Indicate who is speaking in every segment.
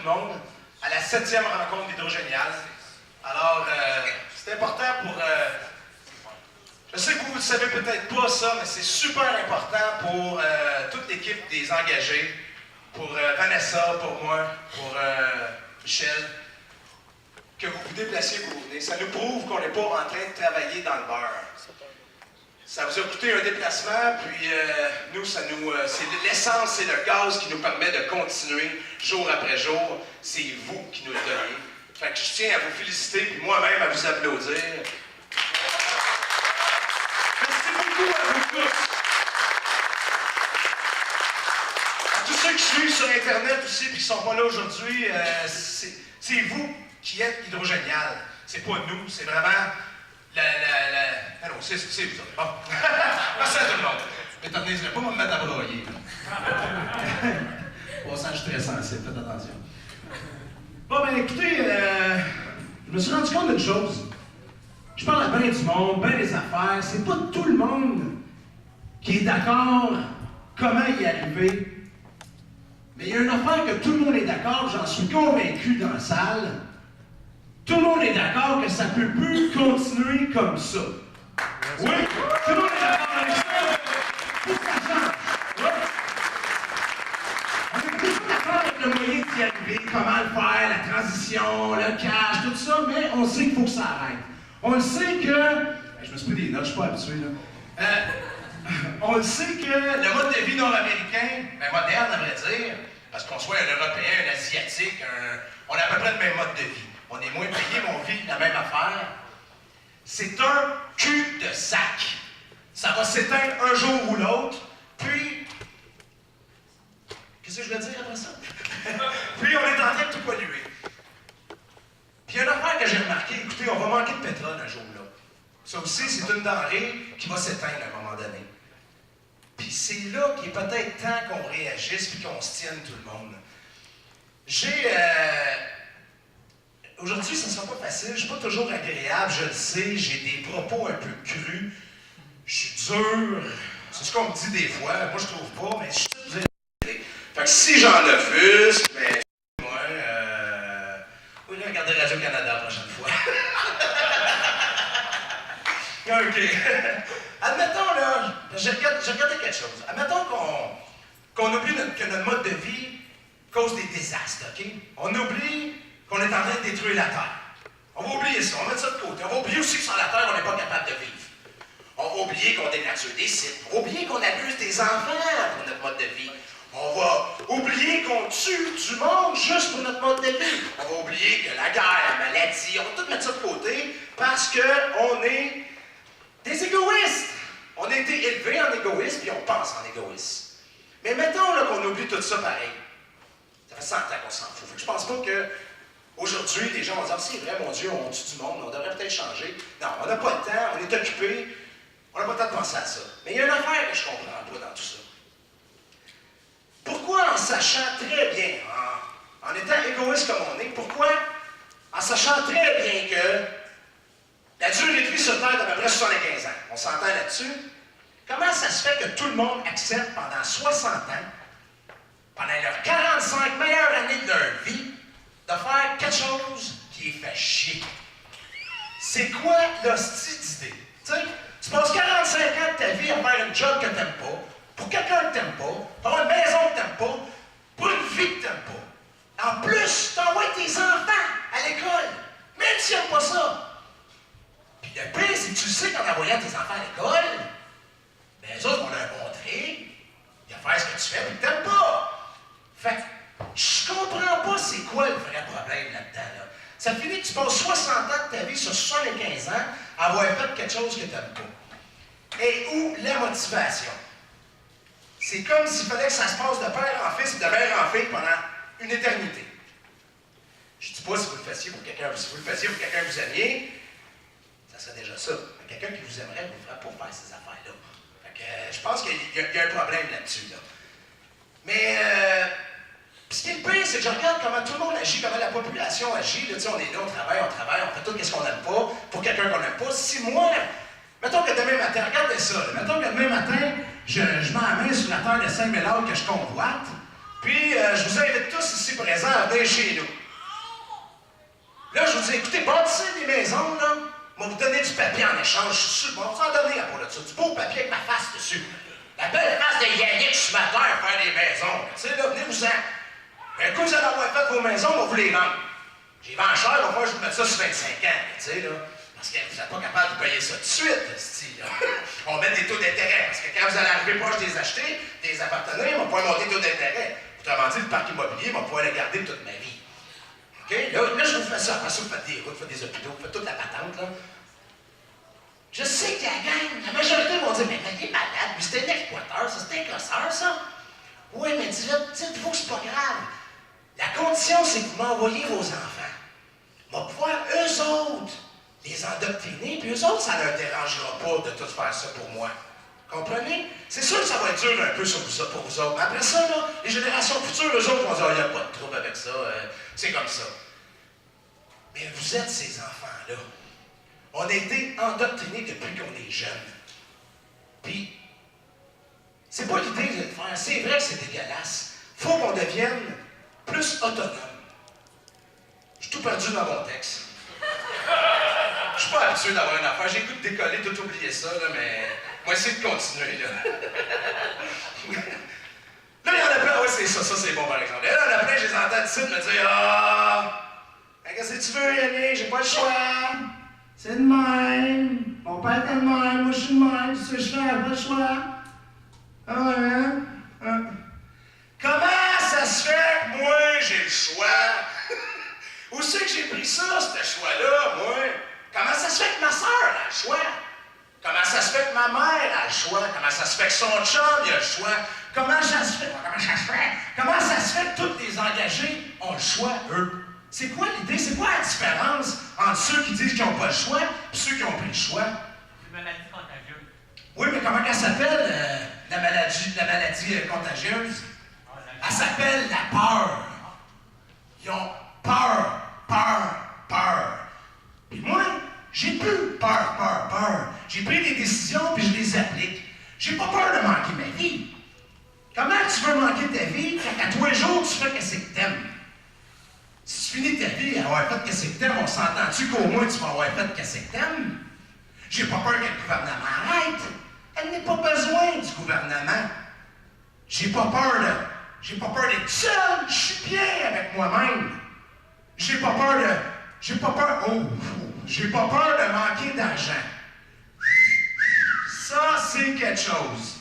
Speaker 1: le monde à la 7e rencontre d'Hydrogénial. Alors, c'est important pour... je sais que vous ne savez peut-être pas ça, mais c'est super important pour toute l'équipe des engagés, pour Vanessa, pour moi, pour Michel, que vous vous déplaciez, que vous venez. Ça nous prouve qu'on n'est pas en train de travailler dans le beurre. Ça vous a coûté un déplacement, puis nous, c'est l'essence, c'est le gaz qui nous permet de continuer jour après jour. C'est vous qui nous le donnez. Fait que je tiens à vous féliciter, puis moi-même à vous applaudir. Merci beaucoup à vous tous. À tous ceux qui suivent sur Internet aussi, puis qui ne sont pas là aujourd'hui, c'est vous qui êtes Hydrogénial. C'est pas nous, c'est vraiment... Ah non, c'est vous autres. Bon. Merci à tout le monde. Mais attendez, je ne vais pas me mettre à broyer. Bon sang, je suis très sensible, faites attention. Bon, ben écoutez, je me suis rendu compte d'une chose. Je parle à bien du monde, bien des affaires. C'est pas tout le monde qui est d'accord comment y arriver. Mais il y a une affaire que tout le monde est d'accord, j'en suis convaincu dans la salle. Tout le monde est d'accord que ça ne peut plus continuer comme ça. Oui, tout le monde est d'accord avec ça. Faut que ça change. Oui. On est tous d'accord avec le moyen d'y arriver, comment le faire, la transition, le cash, tout ça, mais on sait qu'il faut que ça arrête. On le sait que... Je me suis pris des notes, je ne suis pas habitué, là. On le sait que le mode de vie nord-américain, moderne à vrai dire, parce qu'on soit un Européen, un Asiatique, on a à peu près le même mode de vie. On est moins payé, mais on vit la même affaire. C'est un cul de sac. Ça va s'éteindre un jour ou l'autre, puis... Qu'est-ce que je vais dire après ça? Puis on est en train de tout polluer. Puis il y a une affaire que j'ai remarqué, écoutez, on va manquer de pétrole un jour là. Ça aussi, c'est une denrée qui va s'éteindre à un moment donné. Puis c'est là qu'il est peut-être temps qu'on réagisse puis qu'on se tienne tout le monde. Aujourd'hui, ça ne sera pas facile, je ne suis pas toujours agréable, je le sais, j'ai des propos un peu crus, je suis dur, c'est ce qu'on me dit des fois, moi je trouve pas, mais je suis tout dur. Fait que si j'en offusque, ben, moi, oui, regardez Radio-Canada la prochaine fois. OK. Admettons, là, j'ai regardé quelque chose. Admettons qu'on oublie que notre mode de vie cause des désastres, OK? On oublie qu'on est en train de détruire la Terre. On va oublier ça, on va mettre ça de côté. On va oublier aussi que sur la Terre, on n'est pas capable de vivre. On va oublier qu'on dénature des sites. On va oublier qu'on abuse des enfants pour notre mode de vie. On va oublier qu'on tue du monde juste pour notre mode de vie. On va oublier que la guerre, la maladie, on va tout mettre ça de côté parce qu'on est des égoïstes. On a été élevés en égoïsme puis on pense en égoïsme. Mais mettons là, qu'on oublie tout ça pareil. Ça fait 100 ans qu'on s'en fout. Fait que je pense pas que aujourd'hui, les gens vont dire « C'est vrai, mon Dieu, on tue du monde, on devrait peut-être changer. » Non, on n'a pas le temps, on est occupé, on n'a pas le temps de penser à ça. Mais il y a une affaire que je ne comprends pas dans tout ça. Pourquoi, en sachant très bien, en étant égoïste comme on est, pourquoi, en sachant très bien que la durée de vie sur Terre est à peu près 75 ans, on s'entend là-dessus, comment ça se fait que tout le monde accepte pendant 60 ans, pendant leurs 45 meilleures années de leur vie, de faire quelque chose qui les fait chier? C'est quoi l'hostie d'idée? Tu passes 45 ans de ta vie à faire un job que t'aimes pas, pour quelqu'un que t'aimes pas, pour une maison que t'aimes pas, pour une vie que t'aimes pas. En plus, t'envoies tes enfants à l'école, même s'ils n'aiment pas ça. Puis le pire, c'est que tu sais qu'en envoyant tes enfants à l'école, ben les autres vont leur montrer, ils vont faire ce que tu fais, puis que t'aimes pas. Fait que, je comprends pas c'est quoi le vrai problème là-dedans, là. Ça finit que tu passes 60 ans de ta vie sur 75 ans à avoir fait quelque chose que tu n'aimes pas. Et où la motivation? C'est comme s'il fallait que ça se passe de père en fils et de mère en fille pendant une éternité. Je ne dis pas si vous le fassiez pour quelqu'un, si vous le fassiez pour quelqu'un que vous aimiez, ça serait déjà ça. Mais quelqu'un qui vous aimerait ne vous ferait pas faire ces affaires-là. Fait que, je pense qu'il y a un problème là-dessus, là. Mais ce qui est le pire, c'est que je regarde comment tout le monde agit, comment la population agit. Là, on est là, on travaille, on fait tout ce qu'on n'aime pas pour quelqu'un qu'on n'aime pas. Si moi, mettons que demain matin, regardez ça, là, mettons que demain matin, je mets la main sur la terre de Saint-Mélaure que je convoite, Puis, je vous invite tous ici présents à venir chez nous. Là, je vous dis, écoutez, bâtissez des maisons, là. On va vous donner du papier en échange, je suis sûr. On va vous en donner à pour de ça. Du beau papier avec ma face dessus. La belle face de Yannick Schmatter à faire des maisons. Tu sais, là, venez-vous-en. Un coup, vous allez avoir fait vos maisons, on va vous les vendre. J'ai vendu cher, il va falloir que je vous mette ça sur 25 ans, tu sais, là. Parce que vous n'êtes pas capable de payer ça tout de suite, style. On met des taux d'intérêt. Parce que quand vous allez arriver proche des acheter, des appartenants, on va pouvoir monter les taux d'intérêt. Autrement dit, le parc immobilier, on va pouvoir le garder toute ma vie. OK? Là, je vous fais ça. Après ça, vous faites des routes, vous faites des hôpitaux, vous faites toute la patente, là. Je sais que la majorité vont dire, mais il est malade, mais c'est un exploiteur, ça, c'est un gosseur, ça. Oui, mais dites-vous que c'est pas grave. La condition, c'est que vous m'envoyez vos enfants. On va pouvoir, eux autres, les endoctriner, puis eux autres, ça leur dérangera pas de tout faire ça pour moi. Comprenez? C'est sûr que ça va être dur un peu pour vous autres. Mais après ça, là, les générations futures, eux autres vont dire, il n'y a pas de trouble avec ça, c'est comme ça. Mais vous êtes ces enfants-là. On a été endoctrinés depuis qu'on est jeunes. Puis, c'est pas l'idée de le faire. C'est vrai que c'est dégueulasse. Faut qu'on devienne plus autonome. Je suis tout perdu dans mon texte. Je suis pas habitué d'avoir une affaire. J'ai le goût de décoller, tout oublier ça, là, mais on va essayer de continuer, là. Là, il y en a plein. Oui, c'est ça, c'est bon, par exemple. Là, il y en a plein, je les entends ici me dire, ah, qu'est-ce que tu veux, Yannick? J'ai pas le choix. C'est de même. Mon père était de même. Moi, je suis de même. C'est ce que je fais, pas le choix. Ah ouais, hein? Comment ça se fait que moi, j'ai le choix? Où c'est que j'ai pris ça, ce choix-là, moi? Comment ça se fait que ma sœur a le choix? Comment ça se fait que ma mère a le choix? Comment ça se fait que son chum il a le choix? Comment ça se fait? Comment ça se fait que tous les engagés ont le choix, eux? C'est quoi l'idée? C'est quoi la différence entre ceux qui disent qu'ils n'ont pas le choix et ceux qui ont pris le choix?
Speaker 2: C'est une maladie contagieuse.
Speaker 1: Oui, mais comment elle s'appelle, la maladie contagieuse? Elle s'appelle la peur. Ils ont peur. Puis moi, j'ai plus peur. J'ai pris des décisions puis je les applique. J'ai pas peur de manquer ma vie. Comment tu veux manquer ta vie quand à tous les jours tu fais qu'est-ce que t'aimes? Si tu finis ta vie à avoir fait qu'est-ce que t'aimes, on s'entend-tu qu'au moins tu vas avoir fait qu'est-ce que t'aimes? J'ai pas peur que le gouvernement arrête. Elle n'a pas besoin du gouvernement. J'ai pas peur d'être seul. Je suis bien avec moi-même. J'ai pas peur de manquer d'argent. Ça, c'est quelque chose.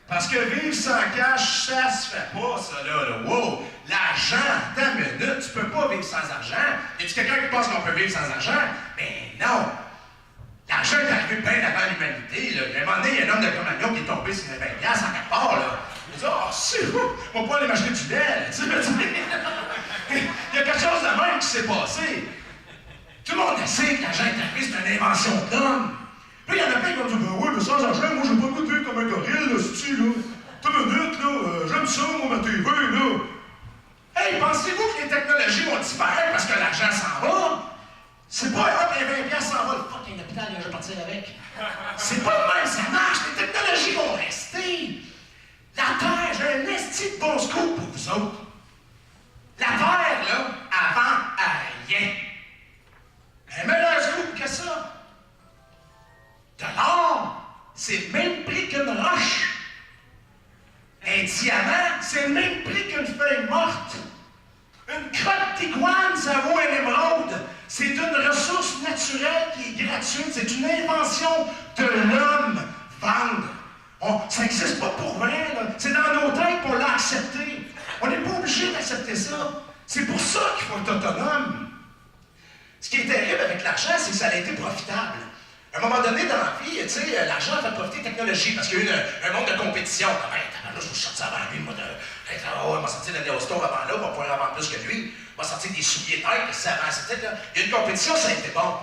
Speaker 1: Parce que vivre sans cash, ça se fait pas, ça, là. Wow! L'argent, attends une minute, tu peux pas vivre sans argent. Y a-tu quelqu'un qui pense qu'on peut vivre sans argent? Mais non! L'argent est arrivé bien avant l'humanité, là. À un moment donné, il y a un homme de Cro-Magnon qui est tombé sur une 20$ en quelque part, là. Il dit, oh, c'est où? On va pas aller m'acheter du lait, là. Tu sais, il y a quelque chose de même qui s'est passé. Tout le monde sait que l'argent est arrivé, c'est une invention d'homme. Puis il y en a plein qui vont dire, ben oui, mais sans argent, moi, j'ai pas le goût de vivre comme un gorille, là, c'est-tu, là. T'as une minute, là, j'aime ça, moi, ma TV, là. Hey, pensez-vous que les technologies vont disparaître parce que l'argent s'en va? C'est pas, hop, les 20$ s'en va, fuck, il y a un hôpital, je vais partir avec. C'est pas le même, ça marche, les technologies vont rester. La Terre, j'ai un esti de bon scoop pour vous autres. La Terre, là, avant rien. Un meilleur scoop que ça. De l'or, c'est le même prix qu'une roche. Un diamant, c'est le même prix qu'une feuille morte. Une crotte d'iguane, ça vaut un émeraude. C'est une ressource naturelle qui est gratuite. C'est une invention de l'homme. Vendre. Ça n'existe pas pour vrai, là. C'est dans nos têtes qu'on l'a accepté. On n'est pas obligé d'accepter ça. C'est pour ça qu'il faut être autonome. Ce qui est terrible avec l'argent, c'est que ça a été profitable. À un moment donné dans la vie, tu sais, l'argent fait profiter de la technologie parce qu'il y a eu un monde de compétition. Comme, hey, là, je vais sortir avant lui, moi, on va sortir de Néo-Store avant là, on va pouvoir en vendre plus que lui. On va sortir des souliers têtes, ça avant, il y a une compétition, ça a été bon.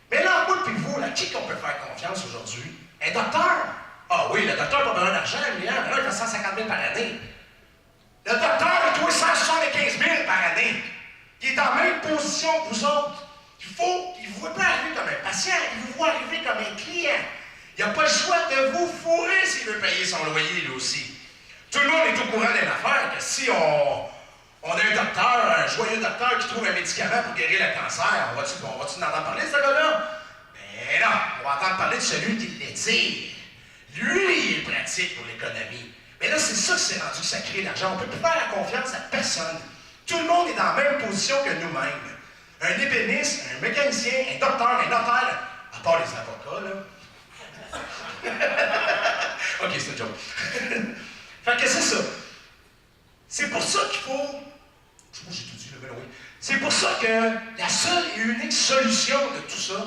Speaker 1: Mais là, moi, puis vous, là, qui qu'on peut faire confiance aujourd'hui? Un docteur? Ah oui, le docteur n'a pas besoin d'argent, lui, hein? Là, il fait 150 000 par année. Le docteur, il doit 175 000 par année. Il est en même position que vous autres. Il ne vous voit pas arriver comme un patient, il vous voit arriver comme un client. Il n'a pas le choix de vous fourrer s'il veut payer son loyer, lui aussi. Tout le monde est au courant d'une affaire, que si on a un docteur, un joyeux docteur qui trouve un médicament pour guérir le cancer, on va-tu en entendre parler de ce gars-là? Mais non, on va entendre parler de celui qui l'étire. Lui, il est pratique pour l'économie. Mais là, c'est ça que c'est rendu que ça crée l'argent. On ne peut plus faire la confiance à personne. Tout le monde est dans la même position que nous-mêmes. Un ébéniste, un mécanicien, un docteur, un notaire, à part les avocats, là. OK, c'est une joke. Fait que c'est ça. C'est pour ça qu'il faut... Je sais pas si j'ai tout dit, là, mais oui. C'est pour ça que la seule et unique solution de tout ça,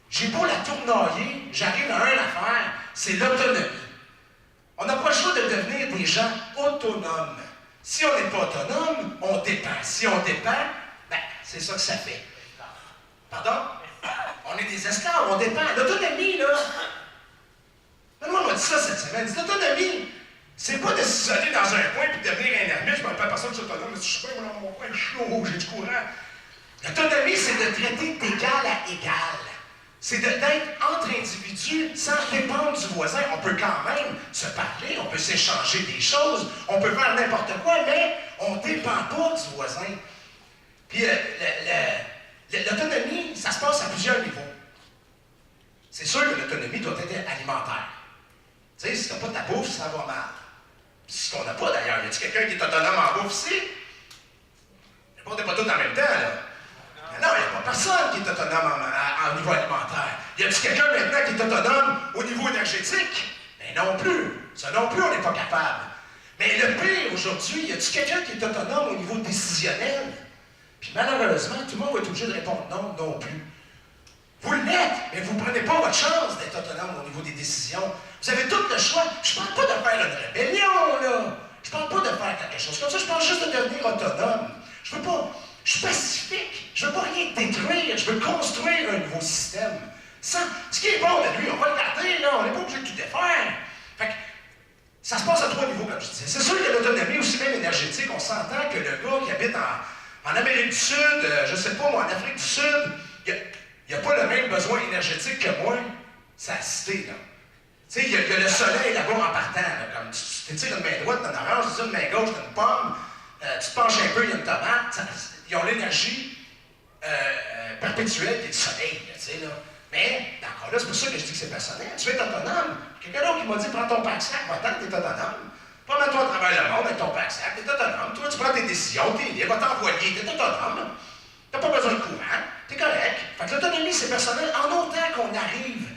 Speaker 1: j'ai beau la tournoyer, j'arrive à une affaire, c'est l'autonomie. On n'a pas le choix de devenir des gens autonomes. Si on n'est pas autonome, on dépend. Si on dépend, ben, c'est ça que ça fait. Pardon? On est des esclaves, on dépend. L'autonomie, là... Moi, on m'a dit ça cette semaine. L'autonomie, c'est pas de s'isoler dans un coin et de devenir un ermite. Je ne parle pas à personne qui est autonome, mais si je suis pas dans mon coin, je suis chaud, j'ai du courant. L'autonomie, c'est de traiter d'égal à égal. C'est d'être entre individus sans dépendre du voisin. On peut quand même se parler, on peut s'échanger des choses, on peut faire n'importe quoi, mais on ne dépend pas du voisin. Puis l'autonomie, ça se passe à plusieurs niveaux. C'est sûr que l'autonomie doit être alimentaire. Tu sais, si tu n'as pas ta bouffe, ça va mal. Puis ce qu'on n'a pas d'ailleurs, y a-t-il quelqu'un qui est autonome en bouffe ici? On n'est pas tous en même temps, là. Non, il n'y a pas personne qui est autonome en niveau alimentaire. Y a-t-il quelqu'un maintenant qui est autonome au niveau énergétique? Mais non plus. Ça non plus, on n'est pas capable. Mais le pire aujourd'hui, y a-t-il quelqu'un qui est autonome au niveau décisionnel? Puis malheureusement, tout le monde va être obligé de répondre non, non plus. Vous l'êtes, mais vous ne prenez pas votre chance d'être autonome au niveau des décisions. Vous avez tout le choix. Je ne parle pas de faire une rébellion, là. Je ne parle pas de faire quelque chose comme ça. Je parle juste de devenir autonome. Je veux pas... Je suis pacifique. Je ne veux pas rien détruire. Je veux construire un nouveau système. Ce qui est bon de lui, on va le garder, là. On n'est pas obligé de tout défaire. Fait que, ça se passe à 3 niveaux, comme je disais. C'est sûr que l'autonomie, aussi même énergétique, on s'entend que le gars qui habite en Amérique du Sud, je ne sais pas, moi, en Afrique du Sud, il n'a pas le même besoin énergétique que moi. C'est la cité, là. Tu sais, il y a le soleil là-bas en partant, là, comme tu tires une main droite, t'as une orange, tu tires une main gauche, t'as une pomme, tu te penches un peu, il y a une tomate. Ils ont l'énergie perpétuelle qui est le soleil, tu sais, là. Mais, encore là, c'est pour ça que je dis que c'est personnel. Tu veux être autonome. Quelqu'un d'autre qui m'a dit, prends ton pack-sac, va-t'en, t'es autonome. Promets-toi à travers le monde avec ton pack-sac, t'es autonome. Toi, tu prends tes décisions, t'es libre, va t'envoyer, t'es autonome. T'as pas besoin de courant, t'es correct. Fait que l'autonomie, c'est personnel. En autant qu'on arrive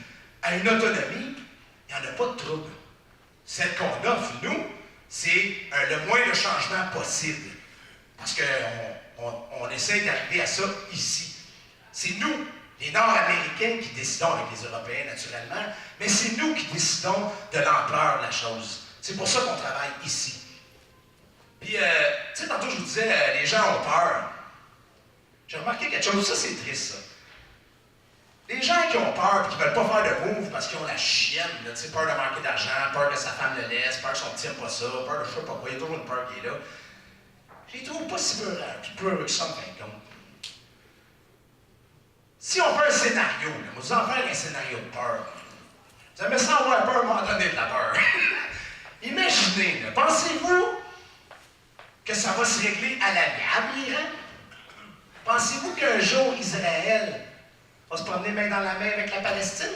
Speaker 1: à une autonomie, il n'y en a pas de trouble. Celle qu'on offre, nous, c'est le moins de changement possible. Parce qu'on essaie d'arriver à ça ici. C'est nous, les Nord-Américains, qui décidons avec les Européens, naturellement, mais c'est nous qui décidons de l'ampleur de la chose. C'est pour ça qu'on travaille ici. Puis, tu sais, tantôt, je vous disais, les gens ont peur. J'ai remarqué quelque chose, ça, c'est triste, ça. Les gens qui ont peur et qui ne veulent pas faire de move parce qu'ils ont la chienne, là, peur de manquer d'argent, peur que sa femme le laisse, peur que son petit n'aime pas ça, peur de je sais pas quoi, il y a toujours une peur qui est là. Je les trouve pas si peu que ça, en fin de compte. Si on fait un scénario, là, vous en faire un scénario de peur. Vous aimez ça avoir peur, m'en donner de la peur. Imaginez, là, pensez-vous que ça va se régler à l'amiable, l'Iran? Pensez-vous qu'un jour, Israël va se promener main dans la main avec la Palestine?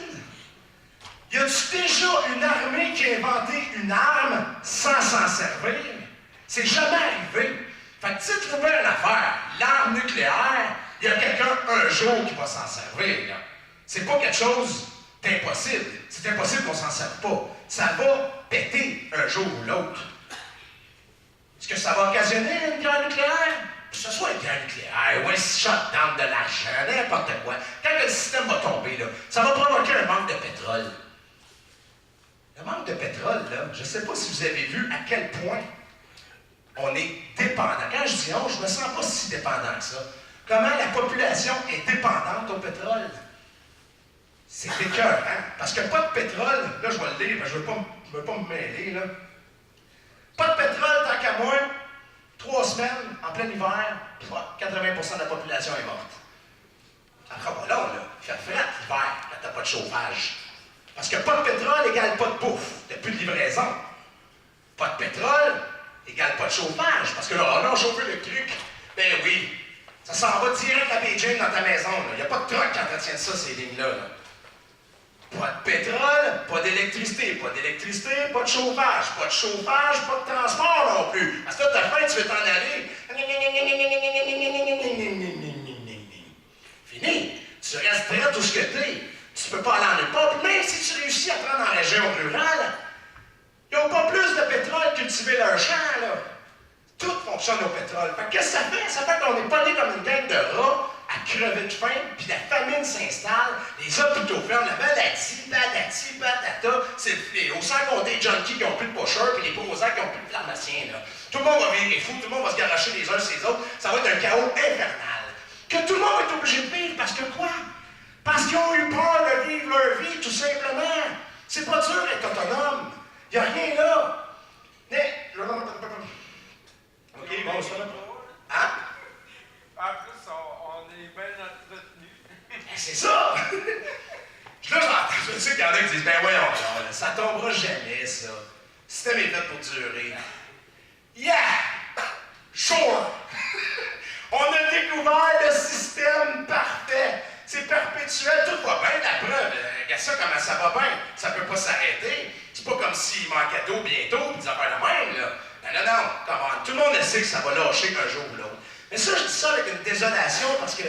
Speaker 1: Y a-t-il déjà une armée qui a inventé une arme sans s'en servir? C'est jamais arrivé. Fait que si tu trouvais une affaire, l'arme nucléaire, il y a quelqu'un un jour qui va s'en servir. Là. C'est pas quelque chose d'impossible. C'est impossible qu'on s'en serve pas. Ça va péter un jour ou l'autre. Est-ce que ça va occasionner une guerre nucléaire? Que ce soit une guerre nucléaire, ou un shutdown de l'argent, n'importe quoi. Quand le système va tomber, là, ça va provoquer un manque de pétrole. Le manque de pétrole, là, je ne sais pas si vous avez vu à quel point on est dépendant. Quand je dis on, je ne me sens pas si dépendant que ça. Comment la population est dépendante au pétrole? C'est écœurant. Parce que pas de pétrole, là je vais le lire, je ne veux pas me mêler, là. Pas de pétrole, tant qu'à moi, 3 semaines, en plein hiver, 80% de la population est morte. Ça ne fera pas long, là. Il fait frais l'hiver, quand tu n'as pas de chauffage. Parce que pas de pétrole égale pas de bouffe. Tu n'as plus de livraison. Pas de pétrole égale pas de chauffage. Parce que là, oh non, chauffer électrique. Ben oui. Ça s'en va direct à Beijing dans ta maison. Il n'y a pas de truck qui entretienne ça, ces lignes-là. Pas de pétrole, pas d'électricité. Pas d'électricité, pas de chauffage. Pas de chauffage, pas de transport non plus. Parce que là, t'as faim, tu veux t'en aller. Fini. Tu restes prêt tout ce que t'es. Tu peux pas aller en nulle part. Puis même si tu réussis à prendre en région rurale, ils n'ont pas plus de pétrole cultiver leur champ, là. Tout fonctionne au pétrole. Fait que qu'est-ce que ça fait? Ça fait qu'on est pas né comme une gang de rats à crever de faim, puis la famine s'installe, les hôpitaux ferment, la maladie, patati, patata, c'est le fléau. Sans compter les junkies qui n'ont plus de pocheurs, puis les posants qui n'ont plus de pharmaciens, là. Tout le monde va virer fou, tout le monde va se garocher les uns sur les autres. Ça va être un chaos infernal. Que tout le monde va être obligé de vivre parce que quoi? Parce qu'ils ont eu peur de vivre leur vie, tout simplement. C'est pas dur d'être autonome. Il n'y a rien là. Mais... OK, bon, ça. Hein?
Speaker 3: En plus, on est bien entretenus.
Speaker 1: C'est ça! Là, je sais qu'il y en a qui disent, ben voyons, là, ça tombera jamais, ça. Le système est fait pour durer. Yeah! Sure! On a découvert le système parfait. C'est perpétuel, tout va bien, la preuve. Regarde ça, comment ça va bien. Ça peut pas s'arrêter. C'est pas comme s'il manquait d'eau bientôt, puis des affaires de même, là. Non, come on. Tout le monde sait que ça va lâcher un jour ou l'autre. Mais ça, je dis ça avec une désolation parce que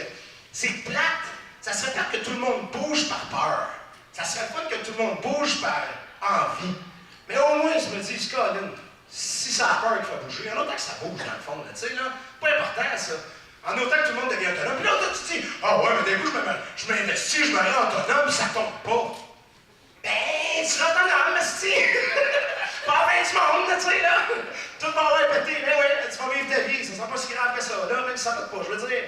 Speaker 1: c'est plate. Ça serait plate que tout le monde bouge par peur. Ça serait fun que tout le monde bouge par envie. Mais au moins, je me dis, Colin, si ça a peur qu'il faut bouger, en autant que ça bouge dans le fond, tu sais, là. Pas important, ça. En autant que tout le monde devient autonome. Puis là, tu dis, ah ouais, mais d'un coup, je m'investis, je me rends autonome, puis ça tombe pas. Ben, tu seras autonome, asti. Pas bien du monde, tu sais, là. Tout va avoir pété, mais ouais, tu vas vivre ta vie. Ça sera pas si grave que ça, là, même si ça va pas. Je veux dire,